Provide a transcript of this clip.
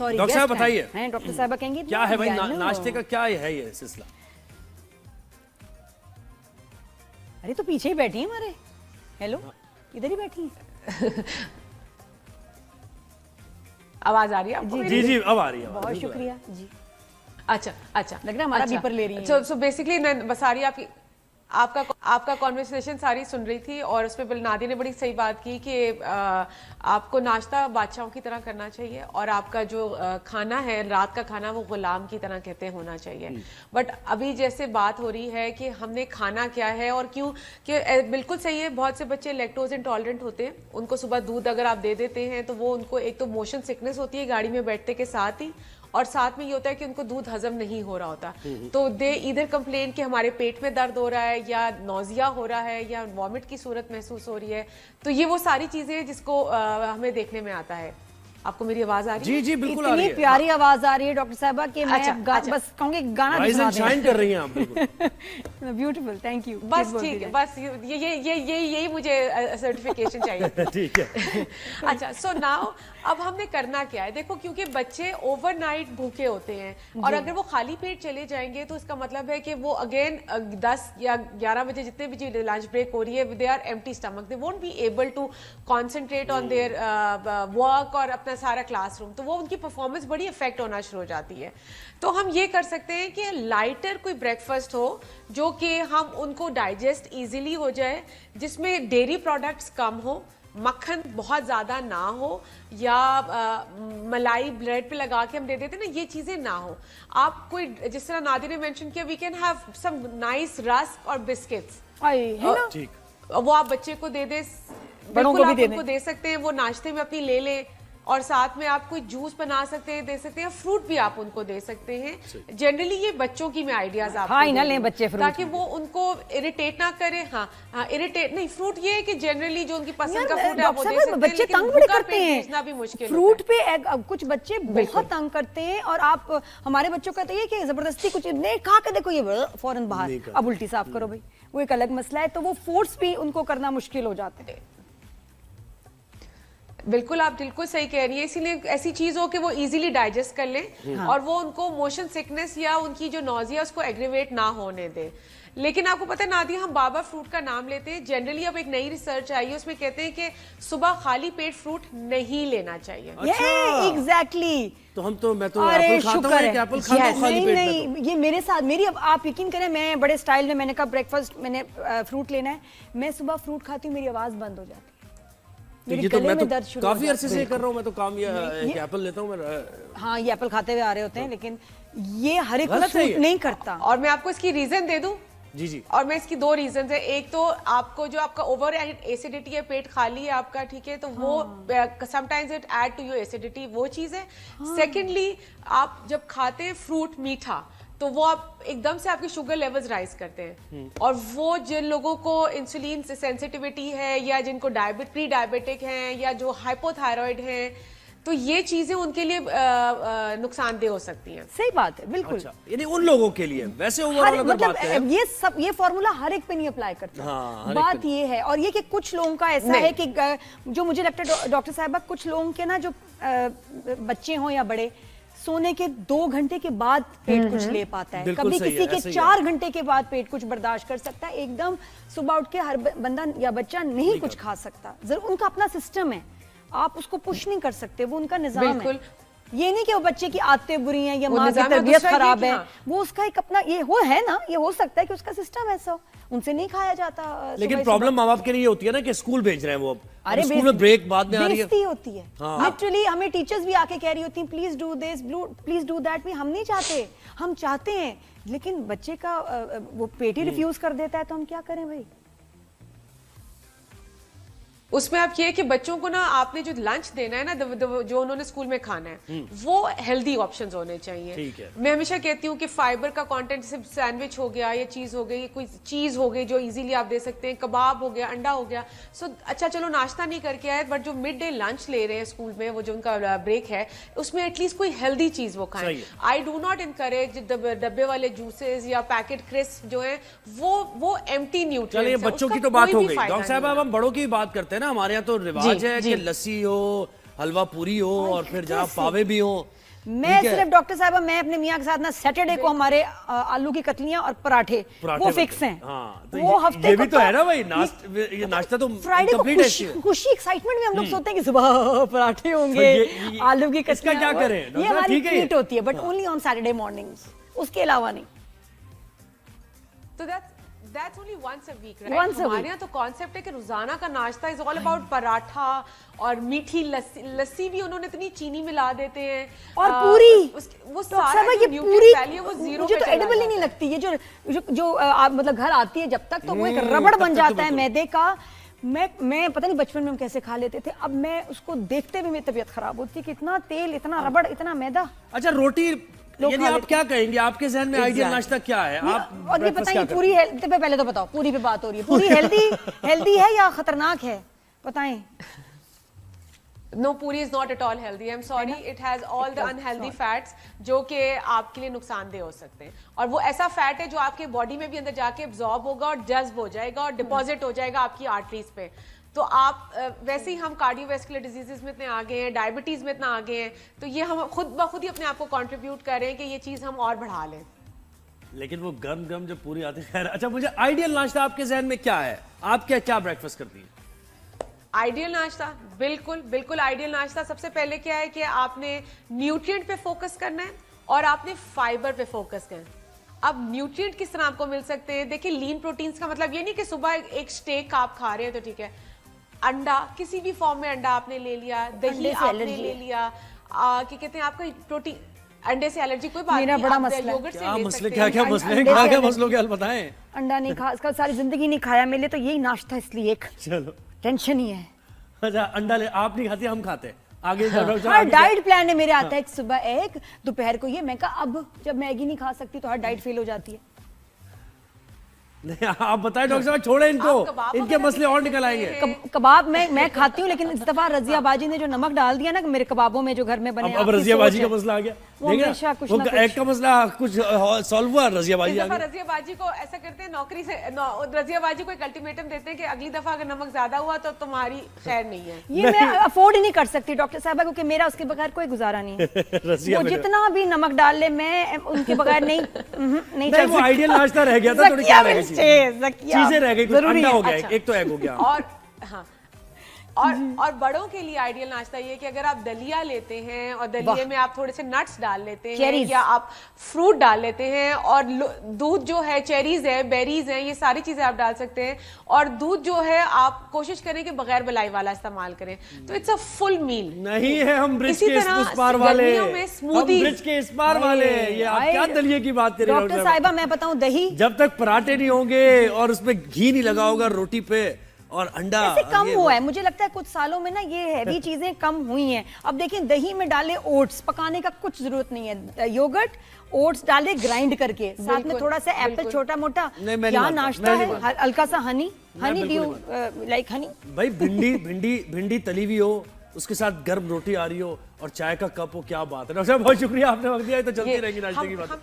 Sorry doctor साहब बताइए, doctor साहब कहेंगे क्या है भाई नाश्ते का, क्या है ये सिलसिला? अरे तो पीछे ही बैठी है हमारे। हेलो, इधर ही बैठी है। आवाज आ रही है आपको? जी जी अब आ रही है। बहुत शुक्रिया जी। अच्छा लग रहा है हमारा बीपर ले रही है। सो बेसिकली मैं बसारी आपका कॉन्वर्सेशन सारी सुन रही थी और उसमें नादिया ने बड़ी सही बात की कि आपको नाश्ता बादशाहों की तरह करना चाहिए और आपका जो खाना है रात का खाना वो गुलाम की तरह कहते होना चाहिए। बट अभी जैसे बात हो रही है कि हमने खाना क्या है और क्यों, कि बिल्कुल सही है, बहुत से बच्चे लैक्टोज इंटॉलरेंट होते हैं, उनको सुबह दूध अगर आप दे देते हैं तो वो उनको एक तो मोशन सिकनेस होती है गाड़ी में बैठने के साथ ही, और साथ में ये होता है कि उनको दूध हजम नहीं हो रहा होता, तो दे इधर कंप्लेन कि हमारे पेट में दर्द हो रहा है या नौजिया हो रहा है या वॉमिट की सूरत महसूस हो रही है। तो ये वो सारी चीजें हैं जिसको हमें देखने में आता है। आपको मेरी आवाज आ रही है? जी जी बिल्कुल आ रही है। इतनी प्यारी आवाज आ रही है डॉक्टर साहबा कि मैं बस कहूंगी गाना शाइन कर रही हैं आप बिल्कुल। Beautiful, thank you. बस ठीक है, बस यही मुझे सर्टिफिकेशन चाहिए। ठीक है। अच्छा, सो नाउ अब हमने करना क्या है? देखो, क्योंकि बच्चे ओवरनाइट भूखे होते हैं और अगर वो खाली पेट चले जाएंगे तो इसका मतलब है कि वो अगेन 10 या 11 बजे जितने भी लंच ब्रेक हो रही है, they are empty stomach, they won't be able to concentrate on their work और अपना सारा क्लासरूम, तो वो उनकी परफॉर्मेंस बड़ी इफेक्ट होना शुरू हो जाती है। तो हम ये कर सकते हैं कि लाइटर कोई ब्रेकफास्ट हो जो कि हम उनको डाइजेस्ट इजीली हो जाए, जिसमें डेयरी प्रोडक्ट्स कम हो, मक्खन बहुत ज्यादा ना हो या मलाई ब्रेड पे लगा के हम दे देते ना, ये चीजें ना हो। आप कोई जिस तरह नादिया ने मेंशन किया, we can have some nice rusk और बिस्किट्स, ठीक, वो आप बच्चे को दे दे, बिल्कुल आप उनको दे सकते हैं, वो नाश्ते में अपनी ले ले, और साथ में आप कोई जूस बना सकते हैं, दे सकते हैं, फ्रूट भी आप उनको दे सकते हैं। जनरली ये बच्चों की मैं आइडियाज आपको हाँ ना लें बच्चे फ्रूट, ताकि वो उनको इरिटेट ना करे। हाँ इरिटेट नहीं, फ्रूट ये है कि जनरली जो उनकी पसंद का फ्रूट है वो दे सकते हैं, बच्चे तंग बड़े करते हैं, भी मुश्किल फ्रूट पे कुछ बच्चे बहुत तंग करते हैं, और आप हमारे बच्चों का तो ये कि जबरदस्ती कुछ नहीं खा के देखो ये फौरन बाहर, अब उल्टी साफ करो भाई, वो एक अलग मसला है, तो वो फोर्स भी उनको करना मुश्किल हो जाता है। बिल्कुल, आप बिल्कुल सही कह रही है, इसीलिए ऐसी चीज हो कि वो इजीली डाइजेस्ट कर लें और वो उनको मोशन सिकनेस या उनकी जो नौजिया उसको एग्रीवेट ना होने दे। लेकिन आपको पता है नादिया, हम बाबा फ्रूट का नाम लेते हैं, जनरली अब एक नई रिसर्च आई है उसमें कहते हैं कि सुबह खाली पेट फ्रूट नहीं लेना चाहिए। एग्जैक्टली। तो मैं तो एप्पल खाता हूं, एक एप्पल खाता हूं खाली पेट में। ये मेरे साथ अब आप यकीन करें, मैं बड़े स्टाइल में मैंने कहा ब्रेकफास्ट मैंने फ्रूट लेना है, मैं सुबह फ्रूट खाती हूँ, मेरी आवाज बंद हो जाती है। ये तो मैं तो काफी अरसे से कर रहा हूँ, मैं तो काम ये एप्पल लेता हूँ मैं। हाँ, ये एप्पल खाते हुए आ रहे होते हैं, लेकिन ये हर एक को सूट नहीं करता। और मैं आपको इसकी रीजन दे दूं। जी। और मैं इसकी 2 रीजन है। एक तो आपको जो आपका ओवर एसिडिटी है, पेट खाली है आपका, ठीक है, तो वो sometimes it add to your acidity, वो चीज है। सेकेंडली, आप जब खाते हैं फ्रूट मीठा तो वो आप एकदम से आपके शुगर लेवल्स राइज करते हैं, और वो जिन लोगों को इंसुलिन सेंसिटिविटी है या जिनको प्री डायबिटिक हैं या जो हाइपोथायराइड हैं, तो ये चीजें उनके लिए नुकसानदेह हो सकती हैं। सही बात है, बिल्कुल। अच्छा, यानी उन लोगों के लिए वैसे ओवरऑल अगर बात करें, ये फॉर्मूला हर एक पे नहीं अप्लाई करता। बात ये है, और ये कि कुछ लोगों का ऐसा है कि जो मुझे लगता है डॉक्टर साहबा, कुछ लोगों के ना जो बच्चे हों या बड़े, सोने के 2 घंटे के बाद पेट कुछ ले पाता है, कभी किसी के 4 घंटे के बाद पेट कुछ बर्दाश्त कर सकता है, एकदम सुबह उठ के हर बंदा या बच्चा नहीं कुछ खा सकता। जरूर उनका अपना सिस्टम है, आप उसको पुश नहीं कर सकते, वो उनका निजाम है। ये नहीं कि वो बच्चे की आदतें बुरी हैं या माँ की तबीयत खराब है, वो उसका एक अपना ये है ना, ये हो सकता है कि उसका सिस्टम ऐसा हो, उनसे नहीं खाया जाता। लेकिन प्रॉब्लम माँ बाप के लिए होती है ना कि स्कूल भेज रहे हैं वो, अरे स्कूल में ब्रेक बाद में आ रही है, बेइज्जती होती है लिटरली। हमें टीचर्स भी आके कह रही होती हैं, please do this, please do that. भी हम नहीं चाहते, हम चाहते हैं, लेकिन बच्चे का वो पेट ही रिफ्यूज कर देता है, तो हम क्या करें भाई। उसमें आप ये कि बच्चों को ना आपने जो लंच देना है ना, जो उन्होंने स्कूल में खाना है, वो हेल्दी ऑप्शंस होने चाहिए। ठीक है। मैं हमेशा कहती हूँ कि फाइबर का कंटेंट, जैसे सैंडविच हो गया, ये चीज हो गई, कोई चीज हो गई जो इजीली आप दे सकते हैं, कबाब हो गया, अंडा हो गया। सो अच्छा, चलो नाश्ता नहीं करके आए, बट जो मिड डे लंच ले रहे हैं स्कूल में, वो जो उनका ब्रेक है, उसमें एटलीस्ट कोई हेल्दी चीज वो खाएं। आई डू नॉट इनकरेज डब्बे वाले जूसेस या पैकेट क्रिस्प जो है, वो एम्प्टी न्यूट्रिएंट्स। चलिए, बच्चों की तो बात हो गई, डॉक्टर साहब अब हम बड़ों की बात करते हैं ना। हमारे यहाँ तो रिवाज है कि लस्सी हो, हलवा पूरी हो और फिर जनाब कैसे? पावे भी हो। मैं सिर्फ डॉक्टर साहबा, मैं अपने मियाँ के साथ ना सैटरडे को हमारे आलू की कतलियां और पराठे वो बनते फिक्स हैं। हाँ, तो वो हफ्ते ये को भी तो है ना भाई, ये नाश्ता तो फ्राइडे को complete ऐसी है। खुशी एक्साइटमेंट में हम लोग सोचते हैं कि सुबह पराठे होंगे, ये आलू की इसका कतलियां। क्या करें? ये डॉक्टर, हमारी ठीक है ये? ट्रीट होती है, but only on Saturday mornings, उसके अलावा नहीं। तो that's only once a week, right? Once a हमारे week. यहाँ तो कॉन्सेप्ट है कि रोजाना का नाश्ता इज ऑल अबाउट पराठा और मीठी लस्सी भी उन्होंने इतनी चीनी मिला देते हैं और पूरी वो डॉक्टर सारा साहबा, जो ये न्यूट्रिएंट पूरी वैल्यू वो जीरो मुझे पे तो चला एडिबल ही जाता नहीं है। लगती। ये जो मतलब घर आती है जब तक, तो वो एक रबड़ बन जाता है मैदे का। मैं पता नहीं बचपन में हम कैसे खा लेते थे, अब मैं उसको देखते हुए मेरी तबीयत खराब होती है कि इतना तेल, इतना रबड़, इतना मैदा। अच्छा, रोटी लोग यदि खा आप लेते क्या कहेंगे, आपके जहन में आइडियल Exactly. नाश्ता क्या है? आप और ये breakfast बताइए, क्या करते पूरी हेल्थ पे पहले तो बताओ, पूरी पे बात हो रही है, पूरी हेल्दी है या खतरनाक है, बताएं। No, puri is not at all healthy. I'm sorry. It has all the unhealthy fats जो कि आपके लिए नुकसानदेह हो सकते हैं, और वो ऐसा फैट है जो आपके बॉडी में भी अंदर जाके एब्जॉर्ब होगा और जज्ब हो जाएगा और डिपॉजिट हो जाएगा आपकी आर्टरीज पे। तो आप वैसे ही हम कार्डियोवैस्कुलर डिजीजेस में इतने आगे हैं, डायबिटीज में इतना आगे हैं, तो ये हम खुद ब खुद ही अपने आप को कंट्रीब्यूट कर रहे हैं कि ये चीज हम और बढ़ा लें। लेकिन वो गर्म गर्म जब पूरी आती है। अच्छा, मुझे आइडियल नाश्ता आपके जहन में क्या है? आप क्या क्या ब्रेकफास्ट करती हैं? आइडियल नाश्ता, बिल्कुल बिल्कुल आइडियल नाश्ता। सबसे पहले क्या है कि आपने न्यूट्रिएंट पे फोकस करना है और आपने फाइबर पे फोकस करना है। अब न्यूट्रिएंट किस तरह आपको मिल सकते हैं? देखिए, लीन प्रोटीन्स का मतलब ये नहीं कि सुबह एक स्टेक आप खा रहे हैं तो ठीक है। अंडा, किसी भी फॉर्म में अंडा आपने ले लिया, दही अंडे से आपने एलर्जी ले है। लिया, क्या कहते हैं, आपका प्रोटीन, अंडे से एलर्जी कोई बात मेरा नहीं, बड़ा आप मसला है। योगर्ट से क्या ले मसले, सकते क्या हैं। क्या मसले हैं, अंडे क्या से क्या अलग- मसलों के हल बताएं। अंडा नहीं खा, इसका सारी जिंदगी नहीं खाया, मेरे लिए तो यही नाश्ता, इसलिए एक चलो, टेंशन ही है। अच्छा, अंडा ले, आप नहीं खाती, हम खाते हैं। आगे डॉक्टर हर डाइट प्लान है मेरे, आता है सुबह एक, दोपहर को ये। मैं कहा अब जब मैगी नहीं खा सकती तो हर डाइट फेल हो जाती है। नहीं, आप बताएं डॉक्टर साहब, छोड़े इनको, आप कबाब इनके वगैरह मसले और भी निकल आएंगे। खाते हैं। कबाब मैं खाती हूँ, लेकिन इस दफा रजिया बाजी ने जो नमक डाल दिया ना मेरे कबाबों में जो घर में बने, अब आपकी रजिया सोच बाजी है। का मसला आ गया। वो देखिए हमेशा ना, कुछ वो ना कुछ- एक का मसला कुछ सॉल्व हुआ, रजिया बाजी इस आ दफा गई। रजिया बाजी को ऐसा करते हैं, नौकरी से रजिया बाजी को एक अल्टीमेटम देते हैं कि अगली दफा अगर नमक ज्यादा हुआ तो तुम्हारी खैर नहीं है। ये मैं अफोर्ड ही नहीं कर सकती डॉक्टर साहबा, क्योंकि मेरा उसके बगैर कोई गुजारा नहीं है। रजिया वो में- जितना भी नमक डाल ले, मैं उनके बगैर नहीं नहीं नहीं, चल वो सकती। आइडियल नाश्ता रह गया था, थोड़ी क्या रह गई चीजें रह गई, कुछ जरूरी अंडा है। हो गया, अच्छा। एक तो एग हो गया। और हाँ, और बड़ों के लिए आइडियल नाश्ता ये है कि अगर आप दलिया लेते हैं और दलिये में आप थोड़े से नट्स डाल लेते हैं Cherries। या आप फ्रूट डाल लेते हैं और दूध जो है, चेरीज है, बेरीज हैं, ये सारी चीजें आप डाल सकते हैं। और दूध जो है आप कोशिश करें कि बगैर मलाई वाला इस्तेमाल करें, तो इट्स अ फुल मील। नहीं है, हम ब्रिज इसी के इस तरह उस पार वाले, गर्मियों में हम smoothies- ब्रिज के इस पार वाले, ये आप क्या दलिये की बात कर रहे हो डॉक्टर साहिबा, मैं बताऊं, दही जब तक पराठे नहीं होंगे और उसमें घी नहीं लगा होगा रोटी पे और अंडा, ऐसे कम ये हुआ है, मुझे लगता है कुछ सालों में ना ये हैवी चीजें कम हुई हैं। अब देखिए, दही में डाले ओट्स, पकाने का कुछ जरूरत नहीं है, योगर्ट ओट्स डाले ग्राइंड करके, साथ में बिल्कुल, थोड़ा सा एप्पल बिल्कुल। छोटा मोटा, नहीं, मैं नहीं क्या मानता, नाश्ता मैं नहीं है, मानता। हल्का सा हनी बिल्कुल ड्यू, नहीं लाइक हनी। भाई भिंडी तली हुई हो, उसके साथ गर्म रोटी आ रही हो और चाय का कप हो, क्या बात है। डॉक्टर साहब, बहुत शुक्रिया, आपने वक्त दिया है, तो चलती रहेगी नाश्ते की बात।